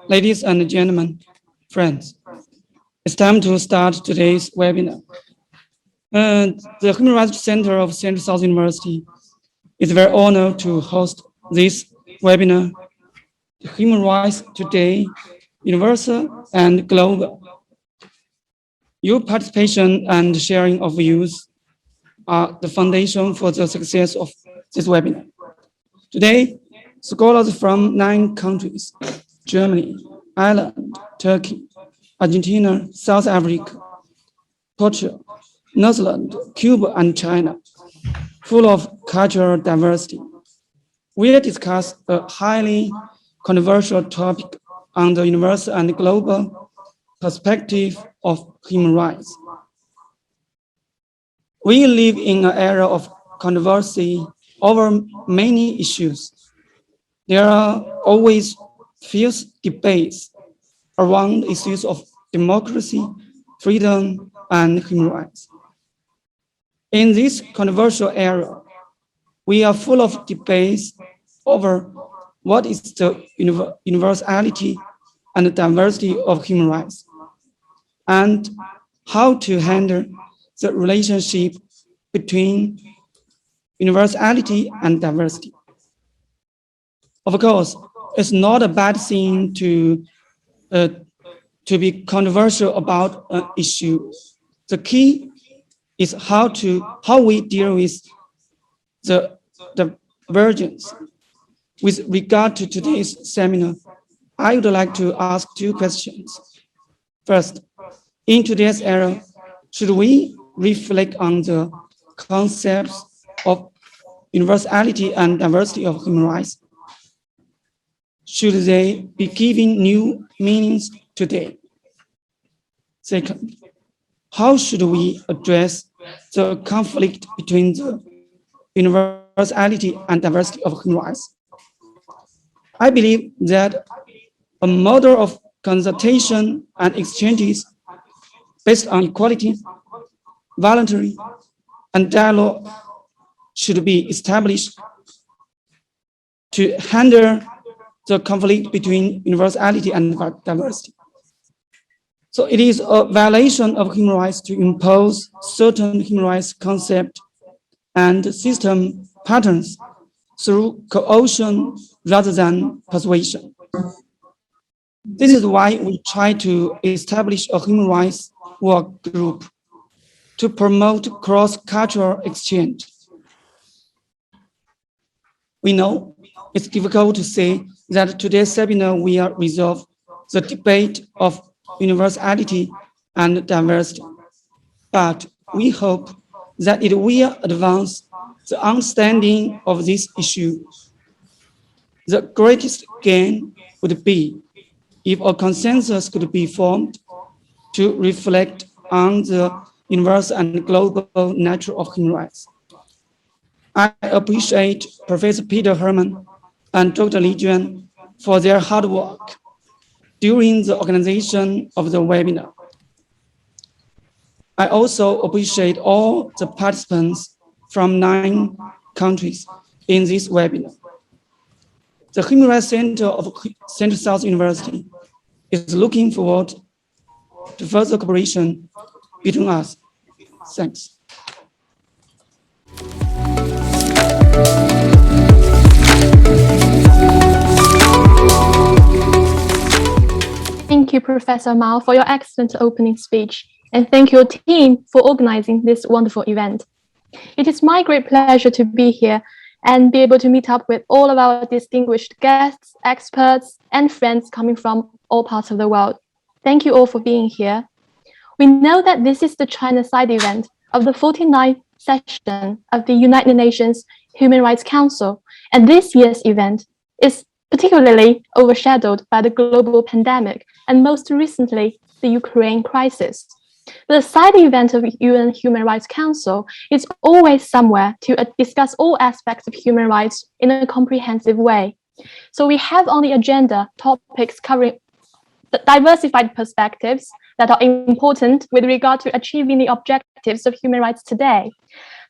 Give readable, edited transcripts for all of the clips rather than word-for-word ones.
Ladies and gentlemen, friends, it's time to start today's webinar. The Human Rights Center of Central South University is very honored to host this webinar. Human Rights Today, Universal and Global. Your participation and sharing of views are the foundation for the success of this webinar. Today, scholars from 9 countries, Germany, Ireland, Turkey, Argentina, South Africa, Portugal, New Zealand, Cuba, and China, full of cultural diversity. We'll discuss a highly controversial topic on the universal and global perspective of human rights. We live in an era of controversy over many issues. There are always fierce debates around issues of democracy, freedom, and human rights. In this controversial era, we are full of debates over what is the universality and diversity of human rights, and how to handle the relationship between universality and diversity. Of course, it's not a bad thing to be controversial about an issue. The key is how we deal with the divergence. With regard to today's seminar, I would like to ask 2 questions. First, in today's era, should we reflect on the concepts of universality and diversity of human rights? Should they be given new meanings today? Second, how should we address the conflict between the universality and diversity of human rights? I believe that a model of consultation and exchanges based on equality, voluntary, and dialogue should be established to handle the conflict between universality and diversity. So it is a violation of human rights to impose certain human rights concepts and system patterns through coercion rather than persuasion. This is why we try to establish a human rights work group to promote cross-cultural exchange. We know it's difficult to say that today's seminar will resolve the debate of universality and diversity, but we hope that it will advance the understanding of this issue. The greatest gain would be if a consensus could be formed to reflect on the universal and global nature of human rights. I appreciate Professor Peter Herman and Dr. Li Juan for their hard work during the organization of the webinar. I also appreciate all the participants from 9 countries in this webinar. The Human Rights Center of Central South University is looking forward to further cooperation between us. Thanks. Thank you, Professor Mao, for your excellent opening speech, and thank your team for organizing this wonderful event. It is my great pleasure to be here and be able to meet up with all of our distinguished guests, experts, and friends coming from all parts of the world. Thank you all for being here. We know that this is the China side event of the 49th session of the United Nations Human Rights Council, and this year's event is particularly overshadowed by the global pandemic and most recently, the Ukraine crisis. The side event of UN Human Rights Council is always somewhere to discuss all aspects of human rights in a comprehensive way. So we have on the agenda topics covering the diversified perspectives that are important with regard to achieving the objectives of human rights today.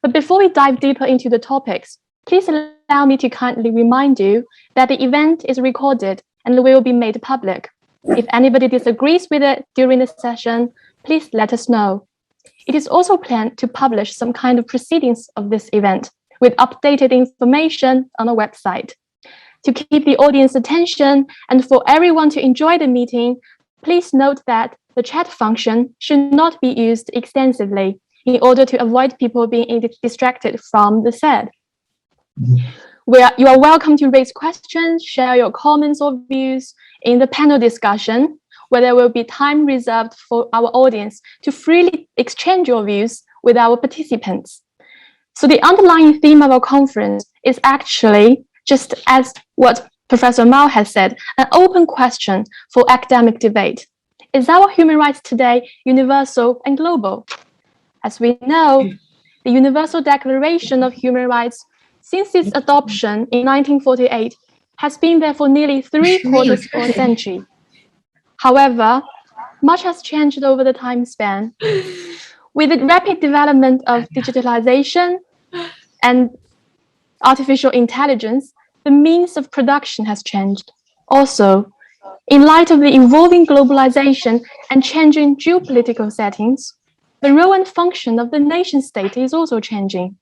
But before we dive deeper into the topics, please allow me to kindly remind you that the event is recorded and will be made public. If anybody disagrees with it during the session, please let us know. It is also planned to publish some kind of proceedings of this event with updated information on our website. To keep the audience attention and for everyone to enjoy the meeting, please note that the chat function should not be used extensively in order to avoid people being distracted from the said. You are welcome to raise questions, share your comments or views in the panel discussion, where there will be time reserved for our audience to freely exchange your views with our participants. So the underlying theme of our conference is actually, just as what Professor Mao has said, an open question for academic debate. Is our human rights today universal and global? As we know, the Universal Declaration of Human Rights, since its adoption in 1948, has been there for nearly 3/4 of a century. However, much has changed over the time span. With the rapid development of digitalization and artificial intelligence, the means of production has changed. Also, in light of the evolving globalization and changing geopolitical settings, the role and function of the nation state is also changing.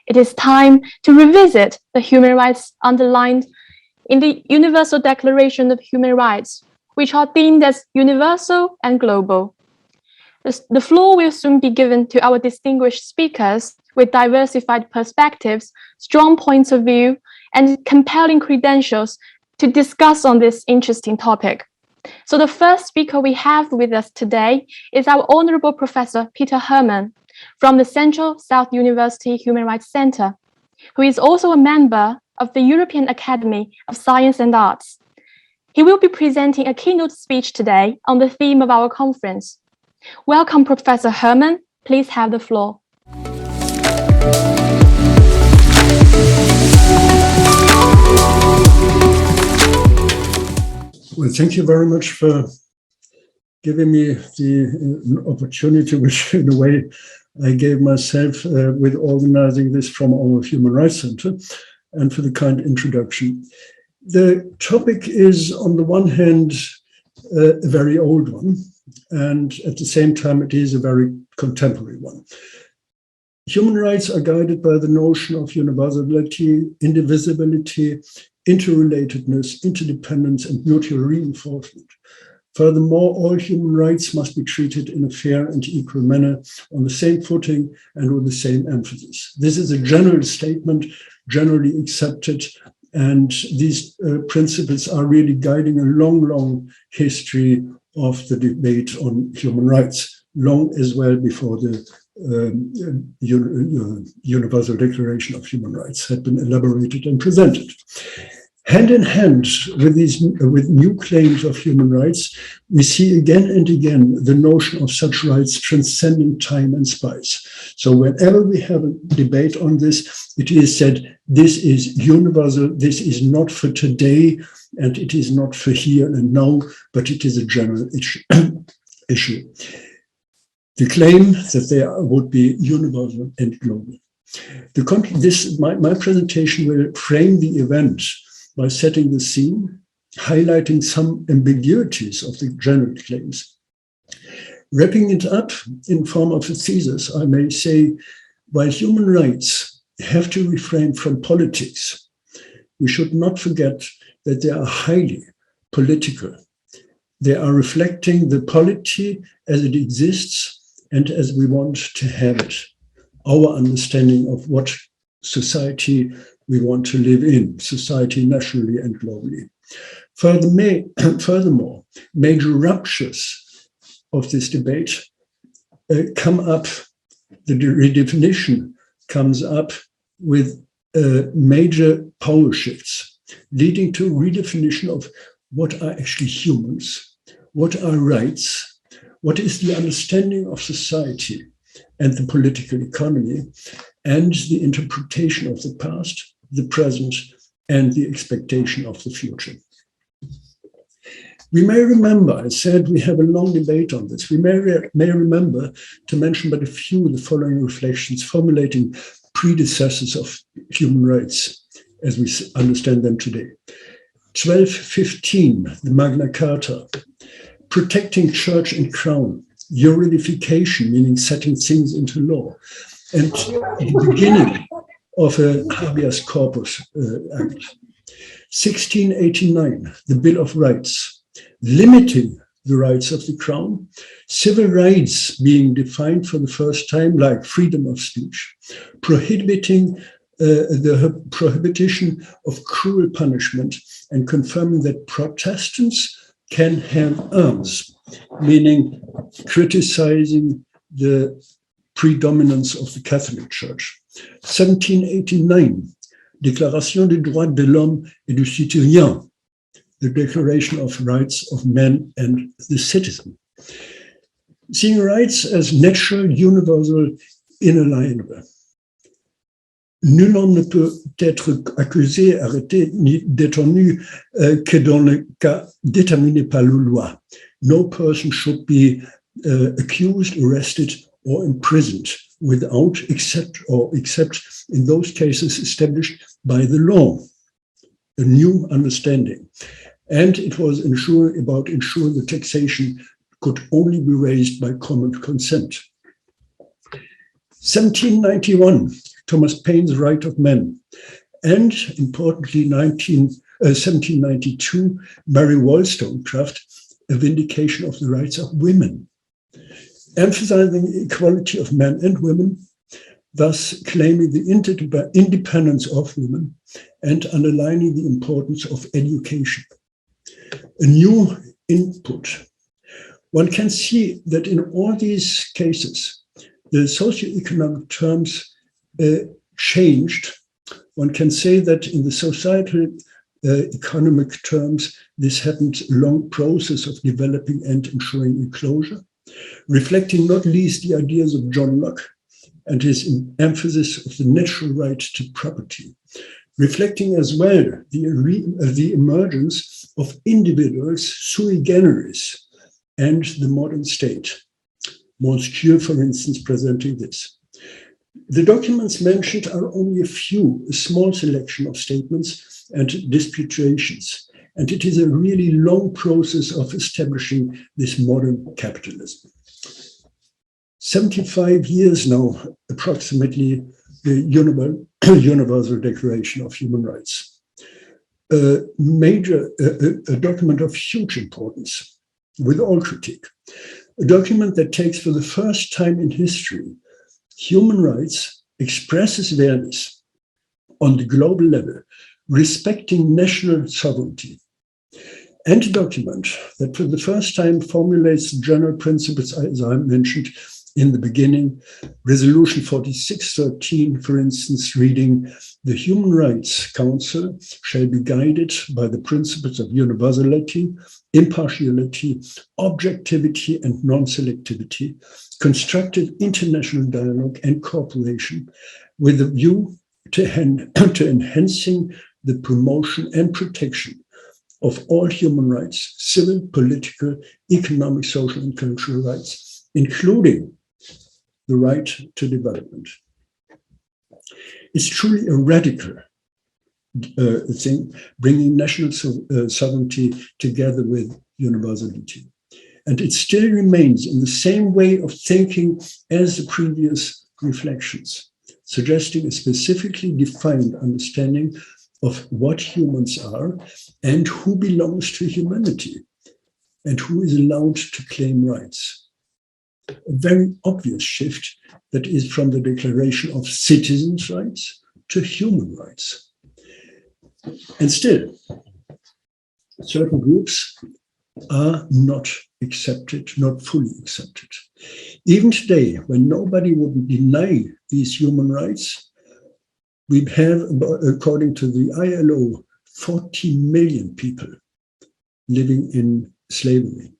It is time to revisit the human rights underlined in the Universal Declaration of Human Rights, which are deemed as universal and global. The floor will soon be given to our distinguished speakers with diversified perspectives, strong points of view, and compelling credentials to discuss on this interesting topic. So the first speaker we have with us today is our Honorable Professor Peter Herman from the Central South University Human Rights Center, who is also a member of the European Academy of Science and Arts. He will be presenting a keynote speech today on the theme of our conference. Welcome, Professor Herman. Please have the floor. Well, thank you very much for giving me the opportunity, which in a way I gave myself with organizing this from our Human Rights Center, and for the kind introduction. The topic is, on the one hand, a very old one, and at the same time, it is a very contemporary one. Human rights are guided by the notion of universality, indivisibility, interrelatedness, interdependence, and mutual reinforcement. Furthermore, all human rights must be treated in a fair and equal manner, on the same footing and with the same emphasis. This is a general statement, generally accepted, and these principles are really guiding a long, long history of the debate on human rights, long as well before the Universal Declaration of Human Rights had been elaborated and presented. Hand in hand with new claims of human rights, we see again and again the notion of such rights transcending time and space. So whenever we have a debate on this, it is said, this is universal, this is not for today, and it is not for here and now, but it is a general issue. The claim that they would be universal and global. My presentation will frame the event by setting the scene, highlighting some ambiguities of the general claims. Wrapping it up in form of a thesis, I may say, while human rights have to refrain from politics, we should not forget that they are highly political. They are reflecting the polity as it exists and as we want to have it, our understanding of what society we want to live in, society nationally and globally. Furthermore, major ruptures of this debate come up, the redefinition comes up with major power shifts, leading to redefinition of what are actually humans, what are rights, what is the understanding of society and the political economy, and the interpretation of the past, the present, and the expectation of the future. We may remember, I said we have a long debate on this. We may remember to mention but a few of the following reflections formulating predecessors of human rights as we understand them today. 1215, the Magna Carta, protecting church and crown, juridification, meaning setting things into law, and the beginning of a habeas corpus act. 1689, the Bill of Rights, limiting the rights of the crown, civil rights being defined for the first time, like freedom of speech, prohibiting the prohibition of cruel punishment, and confirming that Protestants can have arms, meaning criticizing the predominance of the Catholic Church. 1789, Déclaration des droits de l'homme et du citoyen, the Declaration of Rights of Man and the Citizen. Seeing rights as natural, universal, inalienable. Nul homme ne peut être accusé, arrêté, ni détenu que dans le cas déterminé par la loi. No person should be accused, arrested, or imprisoned without, except in those cases established by the law. A new understanding. And it was ensuring the taxation could only be raised by common consent. 1791, Thomas Paine's Right of Man. And importantly, 1792, Mary Wollstonecraft, a vindication of the rights of women, emphasizing equality of men and women, thus claiming the independence of women and underlining the importance of education. A new input. One can see that in all these cases, the socioeconomic terms changed. One can say that in the societal economic terms, this happened a long process of developing and ensuring enclosure, reflecting not least the ideas of John Locke and his emphasis of the natural right to property, reflecting as well the emergence of individuals sui generis and the modern state. Montesquieu, for instance, presenting this. The documents mentioned are only a small selection of statements and disputations, and it is a really long process of establishing this modern capitalism. 75 years now, approximately, the Universal Declaration of Human Rights. A document of huge importance, with all critique. A document that takes for the first time in history human rights, expresses values on the global level, respecting national sovereignty, and a document that for the first time formulates general principles, as I mentioned in the beginning, Resolution 4613, for instance, reading, the Human Rights Council shall be guided by the principles of universality, impartiality, objectivity, and non-selectivity, constructive international dialogue and cooperation with a view to enhancing the promotion and protection of all human rights, civil, political, economic, social, and cultural rights, including the right to development. It's truly a radical thing, bringing national sovereignty together with universality. And it still remains in the same way of thinking as the previous reflections, suggesting a specifically defined understanding of what humans are and who belongs to humanity and who is allowed to claim rights. A very obvious shift that is from the Declaration of Citizens' Rights to human rights. And still, certain groups are not accepted, not fully accepted. Even today, when nobody would deny these human rights, we have, according to the ILO, 40 million people living in slavery.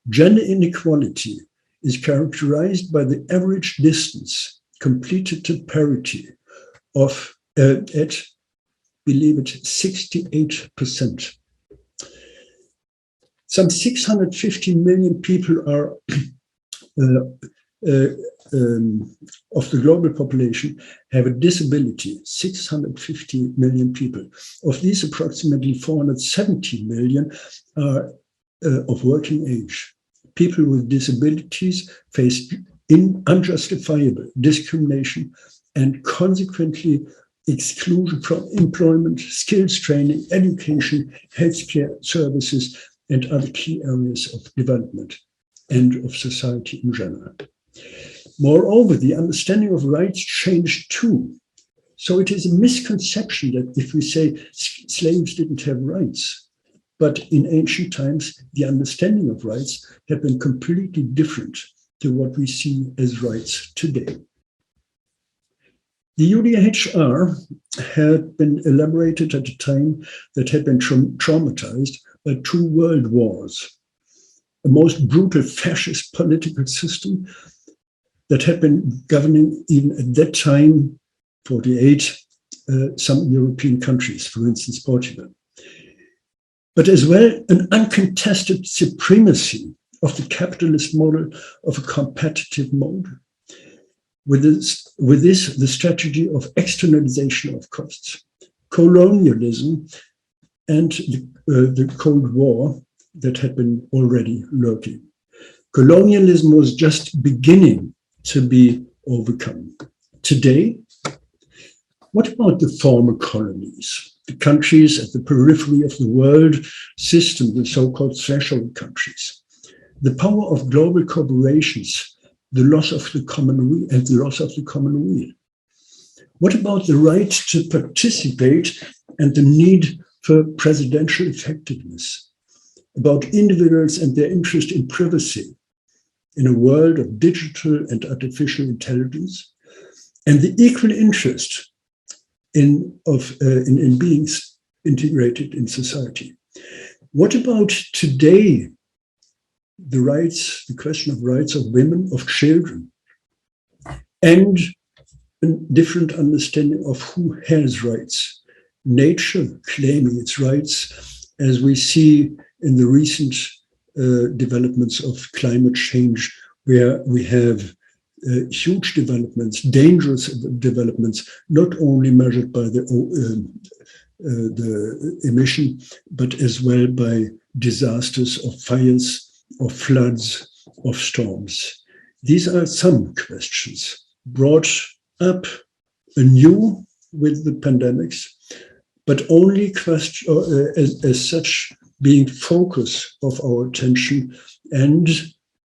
Gender inequality is characterized by the average distance completed to parity of, believe it, 68%. Some 650 million people are of the global population have a disability, 650 million people. Of these, approximately 470 million are of working age. People with disabilities face unjustifiable discrimination and consequently exclusion from employment, skills training, education, healthcare services, and other key areas of development and of society in general. Moreover, the understanding of rights changed too. So it is a misconception that if we say slaves didn't have rights, but in ancient times, the understanding of rights had been completely different to what we see as rights today. The UDHR had been elaborated at a time that had been traumatized by 2 world wars, a most brutal fascist political system that had been governing even at that time, 48, some European countries, for instance, Portugal. But as well, an uncontested supremacy of the capitalist model of a competitive mode. With this, the strategy of externalization of costs, colonialism, and the Cold War that had been already lurking. Colonialism was just beginning to be overcome. Today, what about the former colonies? The countries at the periphery of the world system, the so-called threshold countries. The power of global corporations, the loss of the common weal, and the loss of the common weal. What about the right to participate and the need for presidential effectiveness? About individuals and their interest in privacy in a world of digital and artificial intelligence, and the equal interest in being integrated in society. What about today? The rights, the question of rights of women, of children, and a different understanding of who has rights. Nature claiming its rights, as we see in the recent developments of climate change, where we have huge developments, dangerous developments, not only measured by the emission, but as well by disasters of fires, of floods, of storms. These are some questions brought up anew with the pandemics, but only as such being focus of our attention and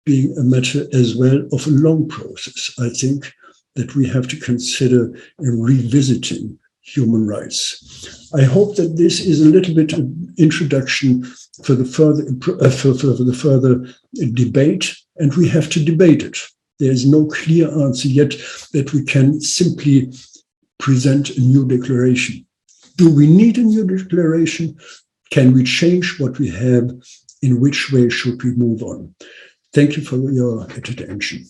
being a matter as well of a long process. I think that we have to consider in revisiting human rights. I hope that this is a little bit of introduction for the further debate, and we have to debate it. There is no clear answer yet that we can simply present a new declaration. Do we need a new declaration? Can we change what we have? In which way should we move on? Thank you for your attention.